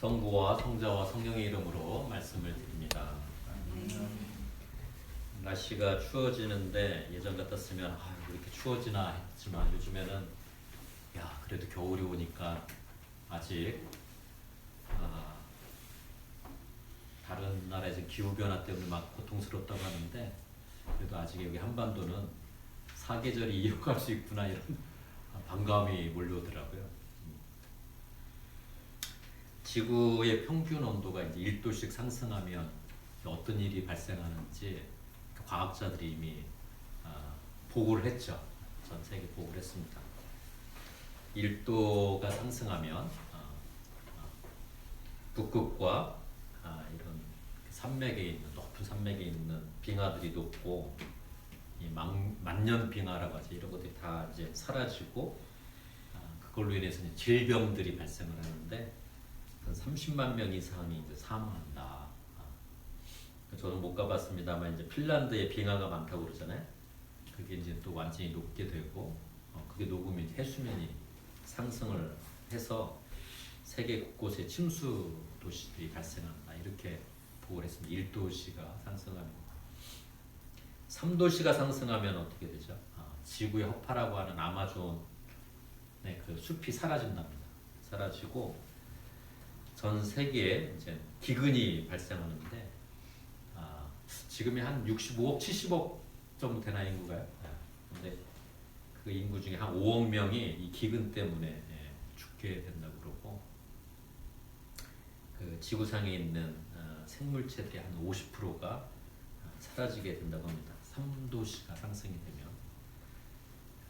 성부와 성자와 성령의 이름으로 말씀을 드립니다. 날씨가 추워지는데 예전 같았으면 왜 이렇게 추워지나 했지만 요즘에는 그래도 겨울이 오니까 아직 다른 나라에서 기후변화 때문에 막 고통스럽다고 하는데 그래도 아직 여기 한반도는 사계절이 이어갈 수 있구나 이런 반감이 몰려오더라고요. 지구의 평균 온도가 이제 1도씩 상승하면 어떤 일이 발생하는지 과학자들이 이미 보고를 했죠. 전 세계 보고를 했습니다. 1도가 상승하면 북극과 이런 산맥에 있는 높은 산맥에 있는 빙하들이 녹고 이 만년 빙하라고 하죠. 이런 것들이 다 이제 사라지고 그걸로 인해서 이제 질병들이 발생을 하는데 한 30만 명 이상이 이제 사망한다. 저는 못 가봤습니다만 이제 핀란드에 빙하가 많다고 그러잖아요. 그게 이제 또 완전히 녹게 되고 그게 녹으면 해수면이 상승을 해서 세계 곳곳에 침수 도시들이 발생한다. 이렇게 보고를 했습니다. 1도씨가 상승하면 3도씨가 상승하면 어떻게 되죠? 지구의 허파라고 하는 아마존의 그 숲이 사라진답니다. 사라지고 전 세계에 이제 기근이 발생하는데 지금이 한 65억, 70억 정도 되나 인구가요? 근데 그 인구 중에 한 5억 명이 이 기근 때문에 죽게 된다고 그러고 그 지구상에 있는 생물체들의 한 50%가 사라지게 된다고 합니다. 3도씨가 상승이 되면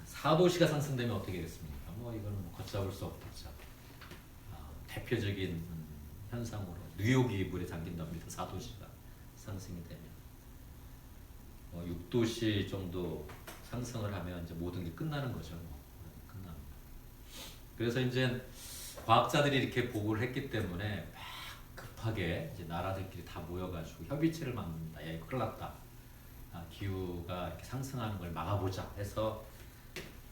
4도씨가 상승되면 어떻게 되겠습니까? 이거는 걷잡을 수 없겠죠. 대표적인 현상으로 뉴욕이 물에 잠긴답니다. 4도씨가 상승이 되면 6도씨 정도 상승을 하면 이제 모든 게 끝나는 거죠. 끝납니다. 그래서 이제 과학자들이 이렇게 보고를 했기 때문에 막 급하게 이제 나라들끼리 다 모여가지고 협의체를 만듭니다. 이거 큰일 났다. 기후가 이렇게 상승하는 걸 막아보자 해서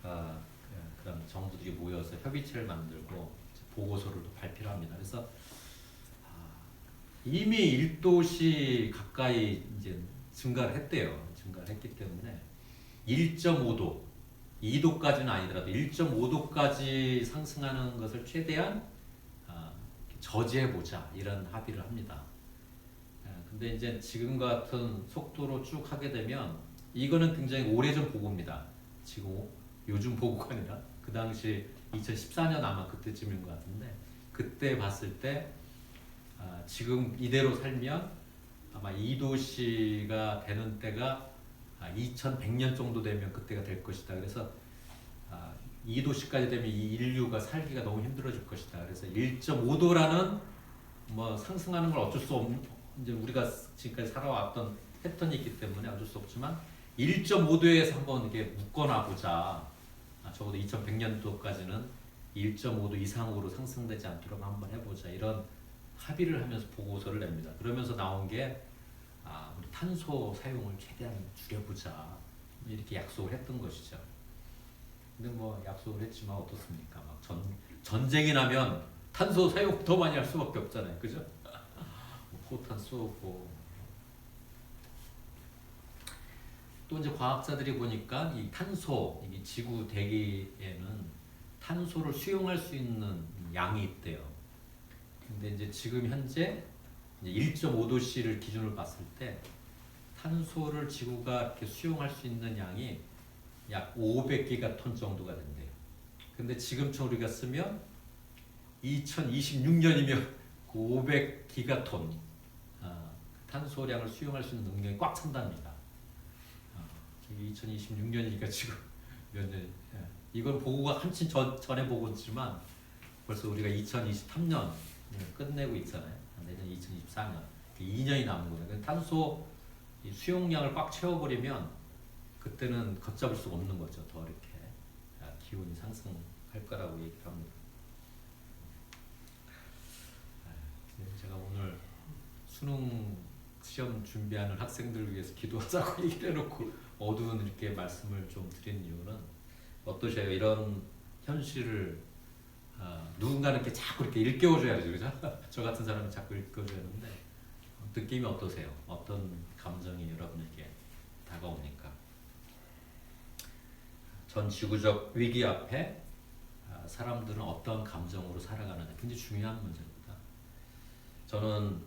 그런 정부들이 모여서 협의체를 만들고 보고서를 또 발표를 합니다. 그래서 이미 1도씨 가까이 이제 증가를 했대요. 증가를 했기 때문에 1.5도, 2도까지는 아니더라도 1.5도까지 상승하는 것을 최대한 저지해보자 이런 합의를 합니다. 근데 이제 지금 같은 속도로 쭉 하게 되면 이거는 굉장히 오래전 보고입니다. 지금 요즘 보고가 아니라 그 당시 2014년 아마 그때쯤인 것 같은데 그때 봤을 때 지금 이대로 살면 아마 2도씨가 되는 때가 2100년 정도 되면 그때가 될 것이다. 그래서 2도씨까지 되면 이 인류가 살기가 너무 힘들어질 것이다. 그래서 1.5도라는 상승하는 걸 어쩔 수 없는 이제 우리가 지금까지 살아왔던 패턴이 있기 때문에 어쩔 수 없지만 1.5도에서 한번 이렇게 묶어놔 보자. 적어도 2100년도까지는 1.5도 이상으로 상승되지 않도록 한번 해보자. 이런 합의를 하면서 보고서를 냅니다. 그러면서 나온 게 우리 탄소 사용을 최대한 줄여보자. 이렇게 약속을 했던 것이죠. 근데 약속을 했지만 어떻습니까? 막 전쟁이 나면 탄소 사용 더 많이 할 수밖에 없잖아요. 그죠? 포탄 쏘고 또 이제 과학자들이 보니까 이 탄소, 이 지구 대기에는 탄소를 수용할 수 있는 양이 있대요. 근데 이제 지금 현재 1.5도씨를 기준으로 봤을 때 탄소를 지구가 이렇게 수용할 수 있는 양이 약 500기가톤 정도가 된대요. 근데 지금처럼 우리가 쓰면 2026년이면 그 500기가톤 탄소량을 수용할 수 있는 능력이 꽉 찬답니다. 2026년이니까 지금 몇 년? 이건 보고가 한참 전에 보고지만 벌써 우리가 2023년 끝내고 있잖아요. 내년 2024년 2년이 남은 거예요. 탄소 수용량을 꽉 채워버리면 그때는 걷잡을 수가 없는 거죠. 더 이렇게 기온이 상승할 거라고 얘기를 합니다. 제가 오늘 수능 시험 준비하는 학생들을 위해서 기도하자고 얘기를 해놓고 어두운 이렇게 말씀을 좀 드린 이유는 어떠세요? 이런 현실을 누군가는 이렇게 자꾸 이렇게 일깨워줘야죠, 그죠? 저 같은 사람이 자꾸 일깨워줘야 하는데 느낌이 어떠세요? 어떤 감정이 여러분에게 다가옵니까? 전 지구적 위기 앞에 사람들은 어떤 감정으로 살아가느냐 굉장히 중요한 문제입니다. 저는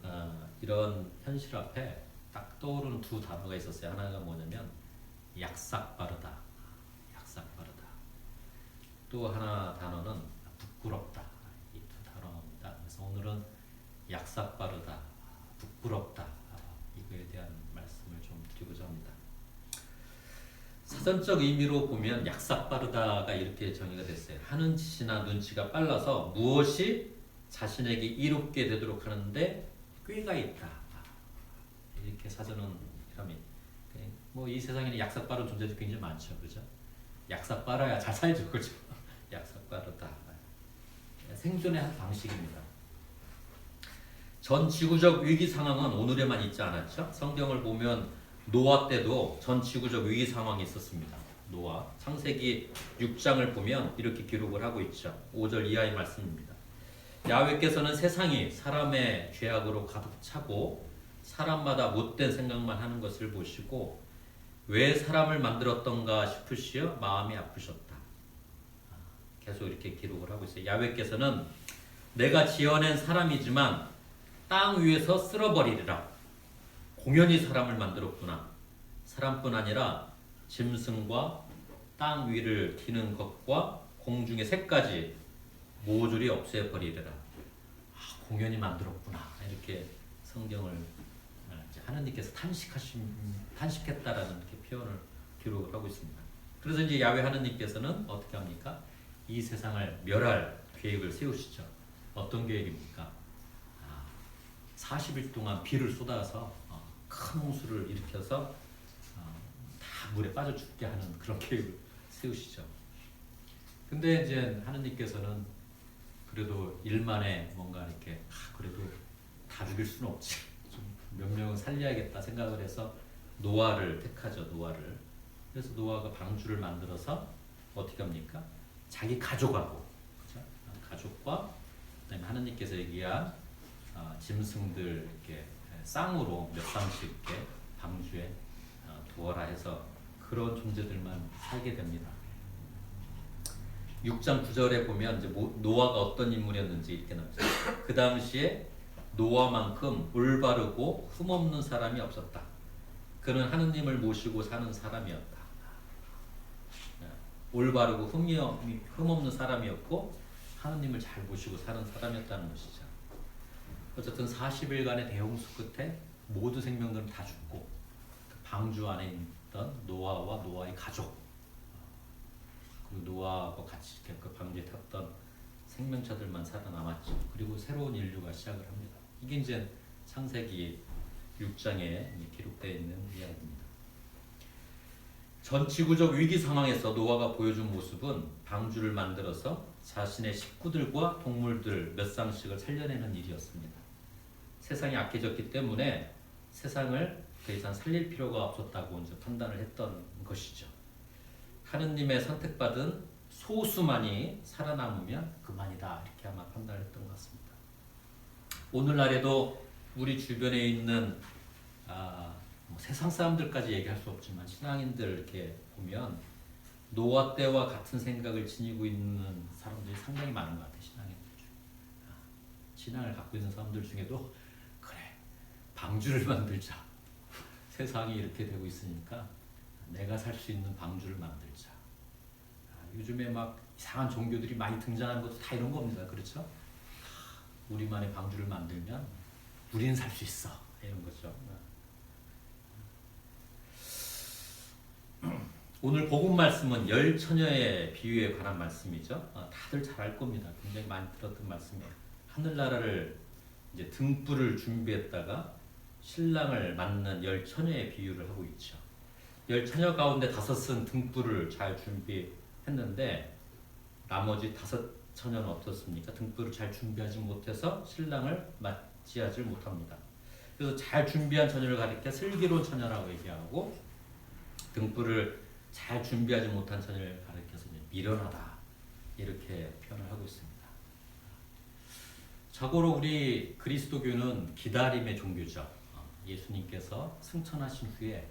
이런 현실 앞에 딱 떠오르는 두 단어가 있었어요. 하나가 뭐냐면 약삭빠르다, 약삭빠르다. 또 하나 단어는 부끄럽다. 이 두 단어입니다. 그래서 오늘은 약삭빠르다, 부끄럽다 이거에 대한 말씀을 좀 드리고자 합니다. 사전적 의미로 보면 약삭빠르다가 이렇게 정의가 됐어요. 하는 짓이나 눈치가 빨라서 무엇이 자신에게 이롭게 되도록 하는데 꾀가 있다. 이렇게 사전은 이랍니다. 뭐 이 세상에는 약삭빠른 존재도 굉장히 많죠, 그죠? 약삭빠라야 잘 살죠, 그죠? 약삭빠르다. 생존의 한 방식입니다. 전 지구적 위기 상황은 오늘에만 있지 않았죠. 성경을 보면 노아 때도 전 지구적 위기 상황이 있었습니다. 노아 창세기 6장을 보면 이렇게 기록을 하고 있죠. 5절 이하의 말씀입니다. 야훼께서는 세상이 사람의 죄악으로 가득 차고 사람마다 못된 생각만 하는 것을 보시고 왜 사람을 만들었던가 싶으시어 마음이 아프셨다. 계속 이렇게 기록을 하고 있어요. 야훼께서는 내가 지어낸 사람이지만 땅 위에서 쓸어버리리라. 공연히 사람을 만들었구나. 사람뿐 아니라 짐승과 땅 위를 기는 것과 공중의 새까지 모조리 없애버리리라. 공연히 만들었구나. 이렇게 성경을 하나님께서 탄식했다라는 이렇게 표현을 기록을 하고 있습니다. 그래서 이제 야훼 하나님께서는 어떻게 합니까? 이 세상을 멸할 계획을 세우시죠. 어떤 계획입니까? 40일 동안 비를 쏟아서 큰 홍수를 일으켜서 다 물에 빠져 죽게 하는 그런 계획을 세우시죠. 근데 이제 하느님께서는 그래도 일만에 뭔가 이렇게 그래도 다 죽일 수는 없지. 좀 몇 명은 살려야겠다 생각을 해서 노아를 택하죠. 노아를. 그래서 노아가 방주를 만들어서 어떻게 합니까? 자기 가족하고, 그렇죠? 가족과 그다음에 하느님께서 얘기한 짐승들 이렇게 쌍으로 몇 쌍씩 이렇게 방주에 두어라 해서 그런 존재들만 살게 됩니다. 6장 9절에 보면 이제 노아가 어떤 인물이었는지 이렇게 나오죠. 그 당시에 노아만큼 올바르고 흠없는 사람이 없었다. 그는 하느님을 모시고 사는 사람이었다. 올바르고 흠없는 사람이었고 하느님을 잘 모시고 사는 사람이었다는 것이죠. 어쨌든 40일간의 대홍수 끝에 모두 생명들은 다 죽고 그 방주 안에 있던 노아와 노아의 가족 그리고 노아와 같이 그 방주에 탔던 생명체들만 살아남았죠. 그리고 새로운 인류가 시작을 합니다. 이게 이제 창세기 6장에 기록되어 있는 이야기입니다. 전 지구적 위기 상황에서 노아가 보여준 모습은 방주를 만들어서 자신의 식구들과 동물들 몇 쌍씩을 살려내는 일이었습니다. 세상이 악해졌기 때문에 세상을 더 이상 살릴 필요가 없었다고 이제 판단을 했던 것이죠. 하느님의 선택받은 소수만이 살아남으면 그만이다 이렇게 아마 판단을 했던 것 같습니다. 오늘날에도 우리 주변에 있는 뭐 세상 사람들까지 얘기할 수 없지만 신앙인들 이렇게 보면 노아 때와 같은 생각을 지니고 있는 사람들이 상당히 많은 것 같아요. 신앙인들 중에. 신앙을 갖고 있는 사람들 중에도 그래 방주를 만들자. 세상이 이렇게 되고 있으니까 내가 살 수 있는 방주를 만들자. 요즘에 막 이상한 종교들이 많이 등장하는 것도 다 이런 겁니다. 그렇죠? 우리만의 방주를 만들면 우리는 살 수 있어. 이런 거죠. 오늘 복음 말씀은 열 처녀의 비유에 관한 말씀이죠. 다들 잘 알 겁니다. 굉장히 많이 들었던 말씀이에요. 하늘나라를 이제 등불을 준비했다가 신랑을 맞는 열 처녀의 비유를 하고 있죠. 열 처녀 가운데 다섯은 등불을 잘 준비했는데 나머지 다섯 처녀는 어떻습니까? 등불을 잘 준비하지 못해서 신랑을 맞이하지 못합니다. 그래서 잘 준비한 처녀를 가리켜 슬기로운 처녀라고 얘기하고 등불을 잘 준비하지 못한 처녀를 가리켜서 미련하다 이렇게 표현을 하고 있습니다. 자고로 우리 그리스도교는 기다림의 종교죠. 예수님께서 승천하신 후에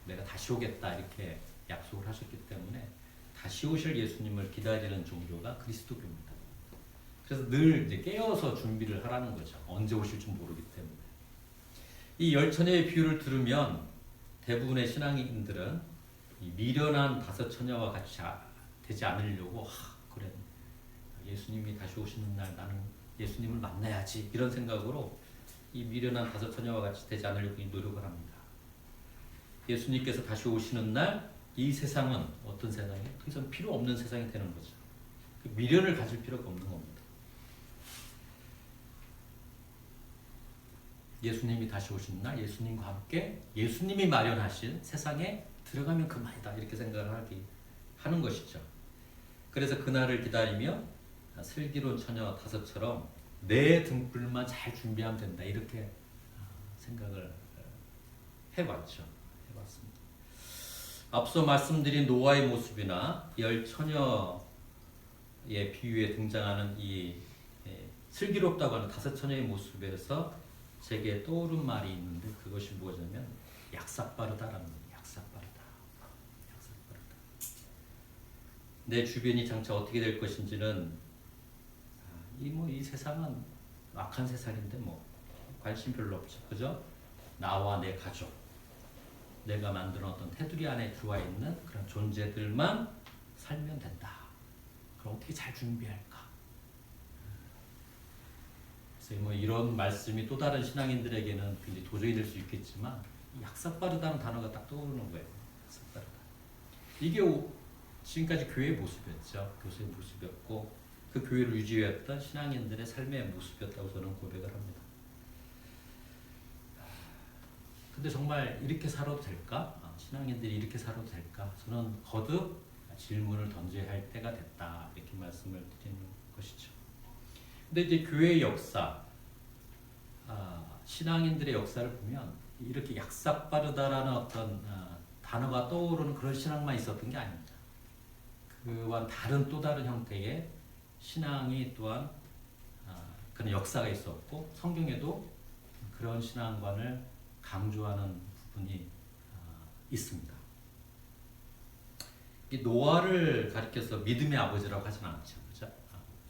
내가 다시 오겠다 이렇게 약속을 하셨기 때문에 다시 오실 예수님을 기다리는 종교가 그리스도교입니다. 그래서 늘 이제 깨어서 준비를 하라는 거죠. 언제 오실지 모르기 때문에. 이 열처녀의 비유를 들으면 대부분의 신앙인들은 이 미련한 다섯 처녀와 같이 되지 않으려고 그래 예수님이 다시 오시는 날 나는 예수님을 만나야지 이런 생각으로 이 미련한 다섯 처녀와 같이 되지 않으려고 노력을 합니다. 예수님께서 다시 오시는 날 이 세상은 어떤 세상이에요? 더 이상 필요 없는 세상이 되는 거죠. 미련을 가질 필요가 없는 겁니다. 예수님이 다시 오시는 날 예수님과 함께 예수님이 마련하신 세상에 들어가면 그만이다 이렇게 생각을 하는 것이죠. 그래서 그날을 기다리며 슬기로운 처녀 다섯처럼 내 등불만 잘 준비하면 된다 이렇게 생각을 해봤습니다. 앞서 말씀드린 노아의 모습이나 열 처녀의 비유에 등장하는 이 슬기롭다고 하는 다섯 처녀의 모습에서 제게 떠오른 말이 있는데 그것이 무엇이냐면 약삭빠르다라는 거예요. 약삭빠르다. 내 주변이 장차 어떻게 될 것인지는 이 세상은 악한 세상인데 관심 별로 없죠. 그죠? 나와 내 가족, 내가 만든 어떤 테두리 안에 들어와 있는 그런 존재들만 살면 된다. 그럼 어떻게 잘 준비할까? 그래서 이런 말씀이 또 다른 신앙인들에게는 굉장히 도전이 될 수 있겠지만 약삭빠르다는 단어가 딱 떠오르는 거예요. 약삭빠르다. 이게 지금까지 교회의 모습이었죠. 교수의 모습이었고 그 교회를 유지했던 신앙인들의 삶의 모습이었다고 저는 고백을 합니다. 근데 정말 이렇게 살아도 될까? 신앙인들이 이렇게 살아도 될까? 저는 거듭 질문을 던져야 할 때가 됐다. 이렇게 말씀을 드리는 것이죠. 근데 이제 교회의 역사, 신앙인들의 역사를 보면 이렇게 약삭빠르다라는 어떤 단어가 떠오르는 그런 신앙만 있었던 게 아닙니다. 그와 다른 또 다른 형태의 신앙이 또한 그런 역사가 있었고 성경에도 그런 신앙관을 강조하는 부분이 있습니다. 이 노아를 가리켜서 믿음의 아버지라고 하진 않죠, 그죠?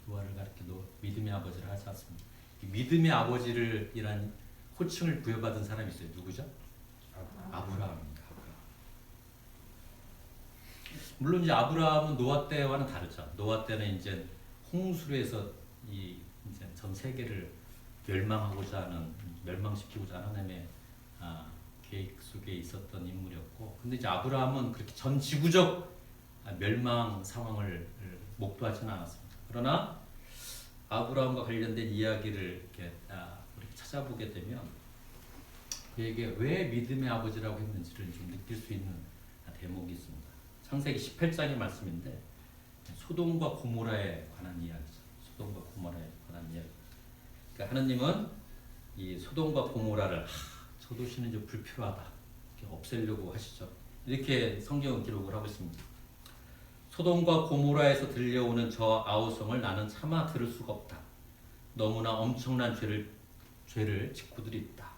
노아를 가리켜 믿음의 아버지라고 하지 않습니다. 이 믿음의 아버지를 이란 호칭을 부여받은 사람이 있어요. 누구죠? 아브라함입니다. 물론 이제 아브라함은 노아 때와는 다르죠. 노아 때는 이제 홍수로 해서 이제 전 세계를 멸망시키고자 하는 하나님의 계획 속에 있었던 인물이었고, 근데 이제 아브라함은 그렇게 전 지구적 멸망 상황을 목도하지는 않았습니다. 그러나 아브라함과 관련된 이야기를 이렇게 우리 찾아보게 되면 그에게 왜 믿음의 아버지라고 했는지를 좀 느낄 수 있는 대목이 있습니다. 창세기 18장의 말씀인데 소돔과 고모라에 관한 이야기죠. 소돔과 고모라에 관한 이야기. 그러니까 하느님은 이 소돔과 고모라를 저 도시는 이제 불필요하다 이렇게 없애려고 하시죠. 이렇게 성경은 기록을 하고 있습니다. 소돔과 고모라에서 들려오는 저 아우성을 나는 차마 들을 수가 없다. 너무나 엄청난 죄를 짓고들이 있다.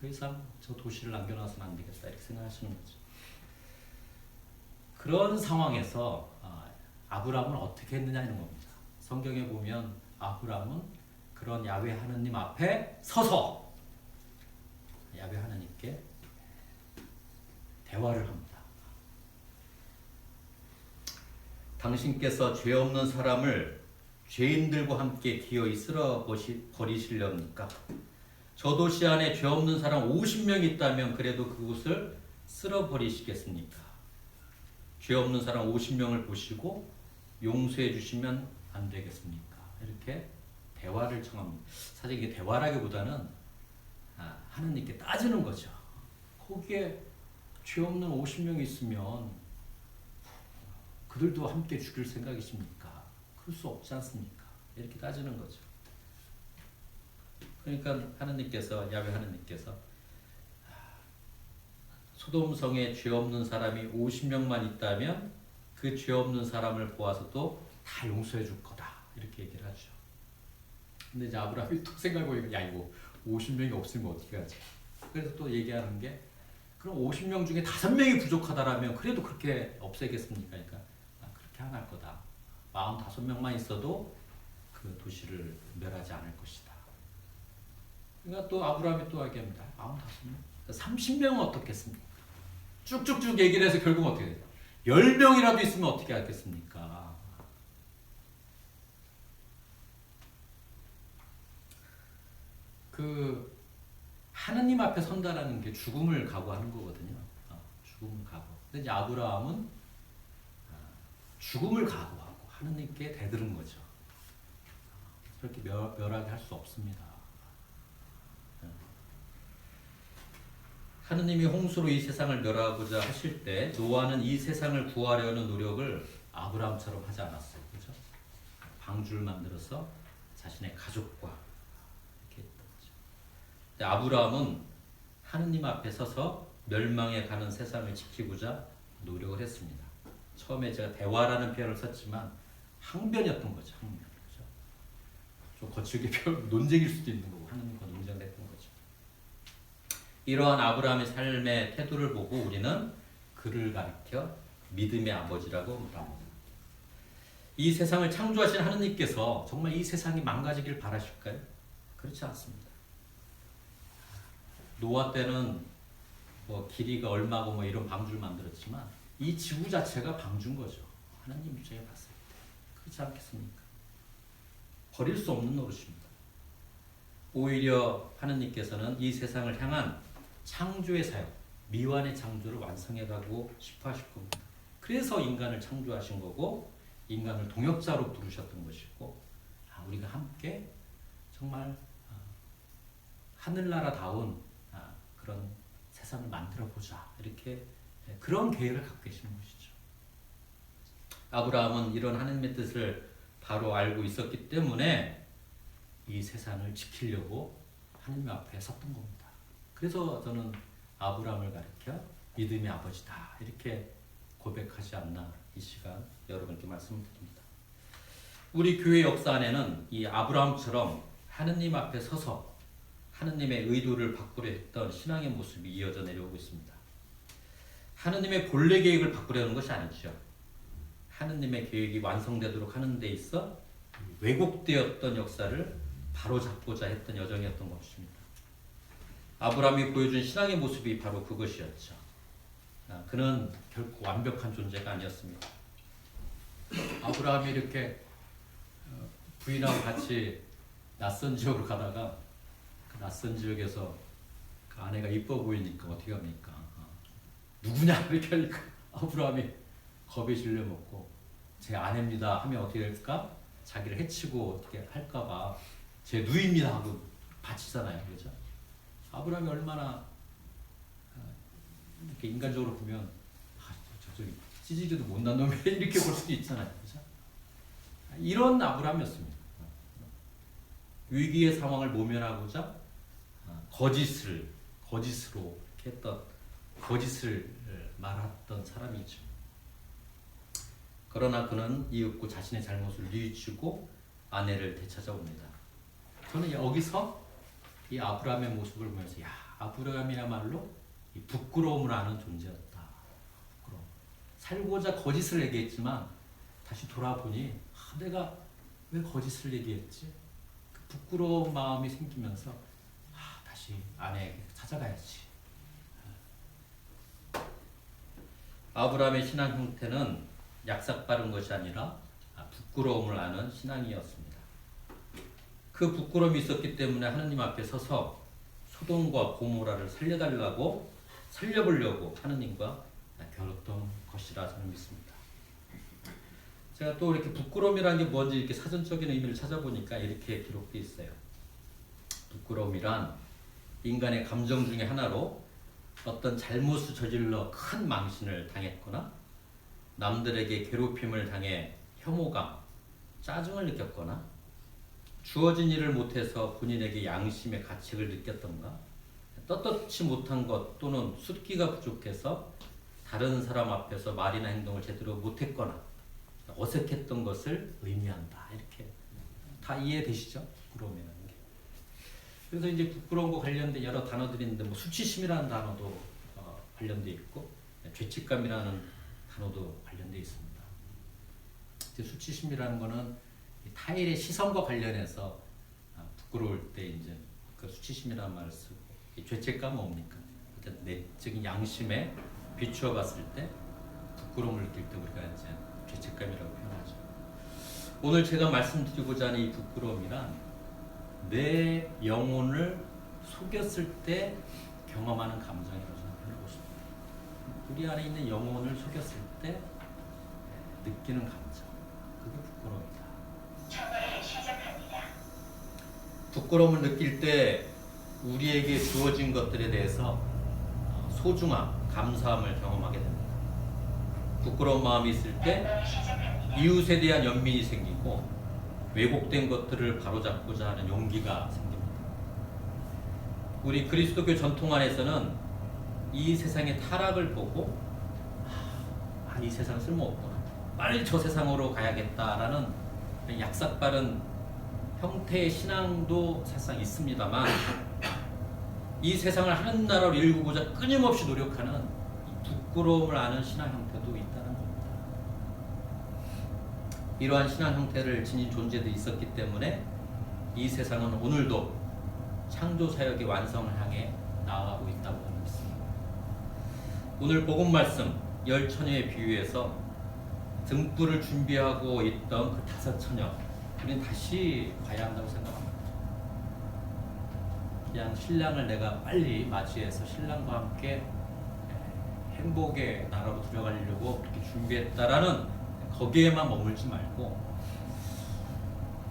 더 이상 저 도시를 남겨놔서는 안 되겠다 이렇게 생각하시는 거죠. 그런 상황에서 아브라함은 어떻게 했느냐 이런 겁니다. 성경에 보면 아브라함은 그런 야훼 하느님 앞에 서서 야훼 하나님께 대화를 합니다. 당신께서 죄 없는 사람을 죄인들과 함께 기어이 쓸어 버리시렵니까? 저 도시 안에 죄 없는 사람 50명이 있다면 그래도 그곳을 쓸어 버리시겠습니까? 죄 없는 사람 50명을 보시고 용서해 주시면 안 되겠습니까? 이렇게 대화를 청합니다. 사실 이게 대화라기보다는 하나님께 따지는 거죠. 거기에 죄 없는 50명이 있으면 그들도 함께 죽일 생각이십니까? 그럴 수 없지 않습니까? 이렇게 따지는 거죠. 그러니까 야훼 하나님께서 소돔성에 죄 없는 사람이 50명만 있다면 그 죄 없는 사람을 보아서도 다 용서해 줄 거다. 이렇게 얘기를 하죠. 근데 이제 아브라함이 또 생각해보니까 야 이거 50명이 없으면 어떻게 하지? 그래서 또 얘기하는 게 그럼 50명 중에 5명이 부족하다라면 그래도 그렇게 없애겠습니까? 그러니까 그렇게 안 할 거다. 45명만 있어도 그 도시를 멸하지 않을 것이다. 그러니까 또 아브라함이 또 얘기합니다. 45명? 30명은 어떻겠습니까? 쭉쭉쭉 얘기를 해서 결국 어떻게 돼요? 10명이라도 있으면 어떻게 하겠습니까? 그 하느님 앞에 선다라는 게 죽음을 각오하는 거거든요. 죽음을 각오. 근데 이제 아브라함은 죽음을 각오하고 하느님께 대들은 거죠. 그렇게 멸하게 할 수 없습니다. 하느님이 홍수로 이 세상을 멸하고자 하실 때 노아는 이 세상을 구하려는 노력을 아브라함처럼 하지 않았어요. 그렇죠? 방주를 만들어서 자신의 가족과 이렇게 했던 거죠. 근데 아브라함은 하느님 앞에 서서 멸망에 가는 세상을 지키고자 노력을 했습니다. 처음에 제가 대화라는 표현을 썼지만 항변이었던 거죠. 항변. 그렇죠? 좀 거칠게 논쟁일 수도 있는 거고 하느님과 논쟁을 했던 거죠. 이러한 아브라함의 삶의 태도를 보고 우리는 그를 가리켜 믿음의 아버지라고 말합니다. 이 세상을 창조하신 하느님께서 정말 이 세상이 망가지길 바라실까요? 그렇지 않습니다. 노아 때는 뭐 길이가 얼마고 뭐 이런 방주를 만들었지만 이 지구 자체가 방주인 거죠. 하나님 입장에 봤을 때 그렇지 않겠습니까? 버릴 수 없는 노릇입니다. 오히려 하느님께서는 이 세상을 향한 창조의 사역, 미완의 창조를 완성해가고 싶어 하실 겁니다. 그래서 인간을 창조하신 거고 인간을 동역자로 부르셨던 것이고 우리가 함께 정말 하늘나라다운 그런 세상을 만들어보자 이렇게 그런 계획을 갖고 계시는 것이죠. 아브라함은 이런 하나님의 뜻을 바로 알고 있었기 때문에 이 세상을 지키려고 하나님 앞에 섰던 겁니다. 그래서 저는 아브라함을 가리켜 믿음의 아버지다 이렇게 고백하지 않나 이 시간 여러분께 말씀을 드립니다. 우리 교회 역사 안에는 이 아브라함처럼 하느님 앞에 서서 하느님의 의도를 바꾸려 했던 신앙의 모습이 이어져 내려오고 있습니다. 하느님의 본래 계획을 바꾸려는 것이 아니죠. 하느님의 계획이 완성되도록 하는 데 있어 왜곡되었던 역사를 바로잡고자 했던 여정이었던 것입니다. 아브라함이 보여준 신앙의 모습이 바로 그것이었죠. 그는 결코 완벽한 존재가 아니었습니다. 아브라함이 이렇게 부인하고 같이 낯선 지역으로 가다가 그 낯선 지역에서 그 아내가 이뻐 보이니까 어떻게 합니까? 누구냐 이렇게 하니까 아브라함이 겁에 질려먹고 제 아내입니다 하면 어떻게 될까? 자기를 해치고 어떻게 할까봐 제 누이입니다 하고 바치잖아요. 그렇죠? 아브라함이 얼마나 이렇게 인간적으로 보면 저기 찌질이도 못난 놈이 이렇게 볼 수도 있잖아요. 그렇죠? 이런 아브라함이었습니다. 위기의 상황을 모면하고자 거짓으로 이렇게 했던 거짓을 말했던 사람이죠. 그러나 그는 이윽고 자신의 잘못을 뉘우치고 아내를 되찾아옵니다. 저는 여기서 이 아브라함의 모습을 보면서 야 아브라함이야말로 이 부끄러움을 아는 존재였다. 부끄러움. 살고자 거짓을 얘기했지만 다시 돌아보니 내가 왜 거짓을 얘기했지? 그 부끄러운 마음이 생기면서 다시 아내에게 찾아가야지. 아브라함의 신앙 형태는 약삭빠른 것이 아니라 부끄러움을 아는 신앙이었습니다. 그 부끄러움이 있었기 때문에 하느님 앞에 서서 소돔과 고모라를 살려보려고 하느님과 겨뤘던 것이라 저는 믿습니다. 제가 또 이렇게 부끄러움이라는 게 뭔지 이렇게 사전적인 의미를 찾아보니까 이렇게 기록되어 있어요. 부끄러움이란 인간의 감정 중에 하나로 어떤 잘못을 저질러 큰 망신을 당했거나 남들에게 괴롭힘을 당해 혐오감, 짜증을 느꼈거나 주어진 일을 못해서 본인에게 양심의 가책을 느꼈던가 떳떳지 못한 것 또는 숫기가 부족해서 다른 사람 앞에서 말이나 행동을 제대로 못했거나 어색했던 것을 의미한다. 이렇게 다 이해되시죠? 부끄러움이라는 게. 그래서 이제 부끄러움과 관련된 여러 단어들이 있는데 뭐 수치심이라는 단어도 관련돼 있고 죄책감이라는 단어도 관련돼 있습니다. 이제 수치심이라는 거는 타인의 시선과 관련해서 부끄러울 때 이제 그 수치심이라는 말을 쓰고, 이 죄책감은 뭡니까? 일단 내적인 양심에 비추어 봤을 때 부끄러움을 느낄 때 우리가 이제 죄책감이라고 표현하죠. 오늘 제가 말씀드리고자 하는 이 부끄러움이란 내 영혼을 속였을 때 경험하는 감정이라고 생각해보고 싶습니다. 우리 안에 있는 영혼을 속였을 때 느끼는 감정, 그게 부끄러움이다. 부끄러움을 느낄 때 우리에게 주어진 것들에 대해서 소중함, 감사함을 경험하게 됩니다. 부끄러운 마음이 있을 때 이웃에 대한 연민이 생기고 왜곡된 것들을 바로잡고자 하는 용기가 생깁니다. 우리 그리스도교 전통 안에서는 이 세상의 타락을 보고 이 세상 쓸모없구나, 빨리 저 세상으로 가야겠다라는 약삭빠른 형태의 신앙도 사실상 있습니다만, 이 세상을 하는 나라로 일구고자 끊임없이 노력하는 부끄러움을 아는 신앙 형태도 있다는 겁니다. 이러한 신앙 형태를 지닌 존재들이 있었기 때문에 이 세상은 오늘도 창조 사역의 완성을 향해 나아가고 있다고 믿습니다. 오늘 복음 말씀 10처녀의 비유에서 등불을 준비하고 있던 그 5처녀, 우리는 다시 가야 한다고 생각합니다. 그냥 신랑을 내가 빨리 맞이해서 신랑과 함께 행복의 나라로 들어가려고 그렇게 준비했다라는 거기에만 머물지 말고,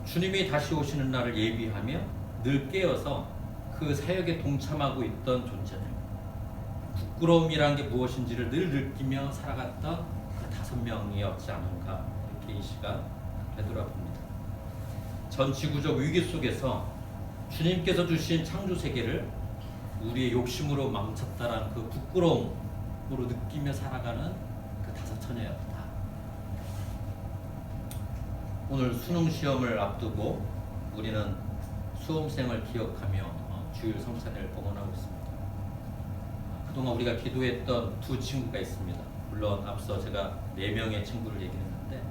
주님이 다시 오시는 날을 예비하며 늘 깨어서 그 사역에 동참하고 있던 존재들, 부끄러움이란 게 무엇인지를 늘 느끼며 살아갔던 그 5명이었지 않은가, 이렇게 이 시간 되돌아봅니다. 전 지구적 위기 속에서 주님께서 주신 창조 세계를 우리의 욕심으로 망쳤다라는 그 부끄러움으로 느끼며 살아가는 그 5처녀였다. 오늘 수능 시험을 앞두고 우리는 수험생을 기억하며 주일 성찬회를 봉헌하고 있습니다. 그동안 우리가 기도했던 2 친구가 있습니다. 물론 앞서 제가 4명의 친구를 얘기했는데,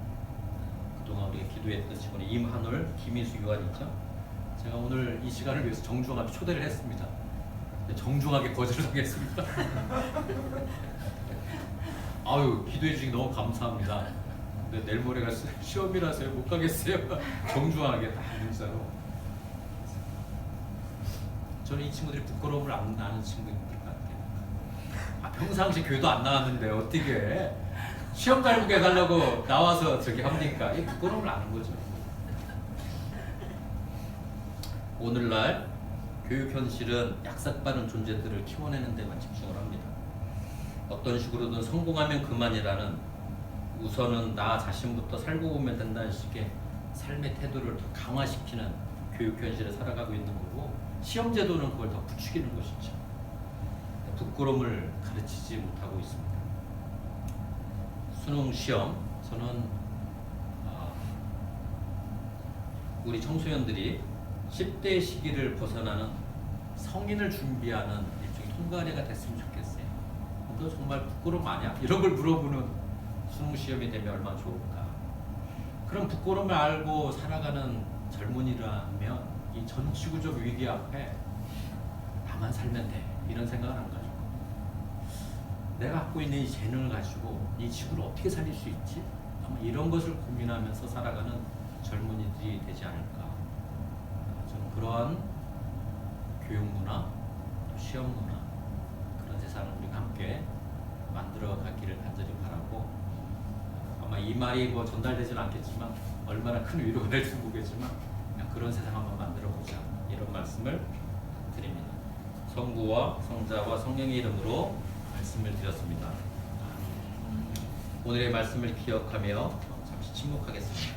그동안 우리가 기도했던 친구는 임한울, 김희수, 유한이죠. 제가 오늘 이 시간을 위해서 정중하게 초대를 했습니다. 정중하게 거절을 하겠습니다. 아유, 기도해 주시기 너무 감사합니다. 근데 내일 모레가 시험이라서요, 못 가겠어요. 정중하게 딱 인사로. 저는 이 친구들이 부끄러움을 안 나는 친구들 같아요. 평상시 교회도 안 나왔는데 어떻게 시험 잘 보게 해달라고 나와서 저기 합니까? 이 부끄러움을 아는 거죠. 오늘날 교육 현실은 약삭빠른 존재들을 키워내는 데만 집중을 합니다. 어떤 식으로든 성공하면 그만이라는, 우선은 나 자신부터 살고 보면 된다는 식의 삶의 태도를 더 강화시키는 교육 현실에 살아가고 있는 거고, 시험 제도는 그걸 더 부추기는 것이죠. 부끄러움을 가르치지 못하고 있습니다. 수능 시험, 저는 우리 청소년들이 10대 시기를 벗어나는 성인을 준비하는 일종의 통과례가 됐으면 좋겠어요. 너 정말 부끄러움 아냐? 이런 걸 물어보는 수능 시험이 되면 얼마나 좋을까. 그런 부끄러움을 알고 살아가는 젊은이라면 이 전 지구적 위기 앞에 나만 살면 돼, 이런 생각을 안 가지고 내가 갖고 있는 이 재능을 가지고 이 지구를 어떻게 살릴 수 있지? 아마 이런 것을 고민하면서 살아가는 젊은이들이 되지 않을까. 저는 그러한 교육 문화, 또 시험 문화, 그런 세상을 우리가 함께 만들어 가기를 간절히 바라고, 아마 이 말이 뭐 전달되지는 않겠지만 얼마나 큰 위로가 될지 모르겠지만 그런 세상 한번 만들어 보자, 이런 말씀을 드립니다. 성부와 성자와 성령의 이름으로 말씀을 드렸습니다. 오늘의 말씀을 기억하며 잠시 침묵하겠습니다.